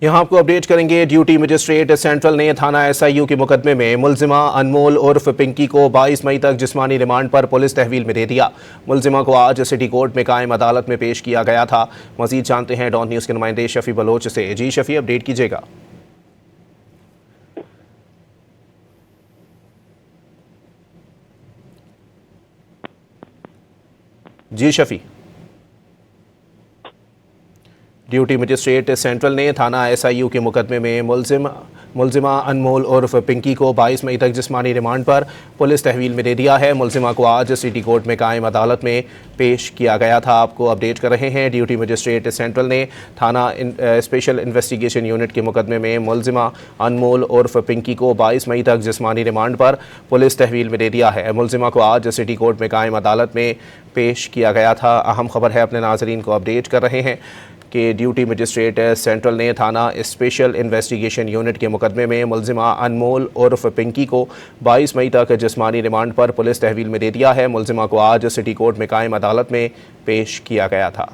यहाँ आपको अपडेट करेंगे। ड्यूटी मजिस्ट्रेट सेंट्रल ने थाना SIU के मुकदमे में मुलजिमा अनमोल उर्फ पिंकी को 22 मई तक जिस्मानी रिमांड पर पुलिस तहवील में दे दिया। मुलजिमा को आज सिटी कोर्ट में कायम अदालत में पेश किया गया था। मजीद जानते हैं डॉन न्यूज़ के नुमाइंदे शफी बलोच से। जी शफी, अपडेट कीजिएगा। जी शफी। ड्यूटी मजिस्ट्रेट सेंट्रल ने थाना SIU के मुकदमे में मुलजिमा अनमोल उर्फ पिंकी को 22 मई तक जिस्मानी रिमांड पर पुलिस तहवील में दे दिया है। मुलजिमा को आज सिटी कोर्ट में कायम अदालत में पेश किया गया था। आपको अपडेट कर रहे हैं। ड्यूटी मजिस्ट्रेट सेंट्रल ने थाना स्पेशल इन्वेस्टिगेशन यूनिट के मुकदमे में मुलजिमा अनमोल उर्फ पिंकी को 22 मई तक जिस्मानी रिमांड पर पुलिस तहवील में दे दिया है। मुलजिमा को आज सिटी कोर्ट में कायम अदालत में पेश किया गया था। अहम खबर है, अपने नाजरीन को अपडेट कर रहे हैं कि ड्यूटी मजिस्ट्रेट सेंट्रल ने थाना स्पेशल इन्वेस्टिगेशन यूनिट के मुकदमे में मुलजिमा अनमोल उर्फ पिंकी को 22 मई तक जिस्मानी रिमांड पर पुलिस तहवील में दे दिया है। मुलजिमा को आज सिटी कोर्ट में कायम अदालत में पेश किया गया था।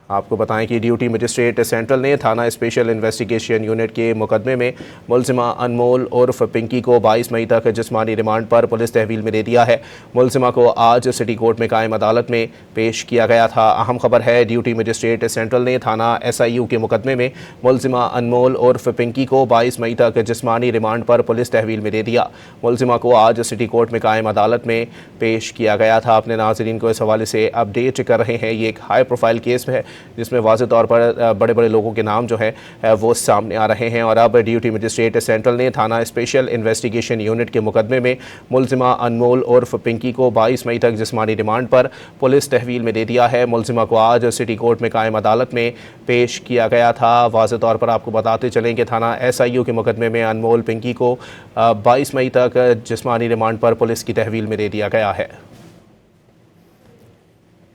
आपको बताएं कि ड्यूटी मजिस्ट्रेट सेंट्रल ने थाना स्पेशल इन्वेस्टिगेशन यूनिट के मुकदमे में मुलजिमा अनमोल उर्फ पिंकी को 22 मई तक जिस्मानी रिमांड पर पुलिस तहवील में दे दिया है। मुलजिमा को आज सिटी कोर्ट में कायम अदालत में पेश किया गया था। अहम खबर है, ड्यूटी मजिस्ट्रेट सेंट्रल ने थाना SIU के मुकदमे में मुलजिमा अनमोल उर्फ पिंकी को 22 मई तक जिस्मानी रिमांड पर पुलिस तहवील में दे दिया। मुलजिमा को आज सिटी कोर्ट में कायम अदालत में पेश किया गया था। अपने नाजरीन को इस हवाले से अपडेट कर रहे हैं। ये एक हाई प्रोफाइल केस है जिसमें वाज़ेह तौर पर बड़े बड़े लोगों के नाम जो है वो सामने आ रहे हैं। और अब ड्यूटी मजिस्ट्रेट सेंट्रल ने थाना स्पेशल इन्वेस्टिगेशन यूनिट के मुकदमे में मुलजिमा अनमोल उर्फ पिंकी को 22 मई तक जिस्मानी रिमांड पर पुलिस तहवील में दे दिया है। मुलजिमा को आज सिटी कोर्ट में कायम अदालत में पेश किया गया था। वाज़ेह तौर पर आपको बताते चलें कि थाना SIU के मुकदमे में अनमोल पिंकी को 22 मई तक जिस्मानी रिमांड पर पुलिस की तहवील में दे दिया गया है।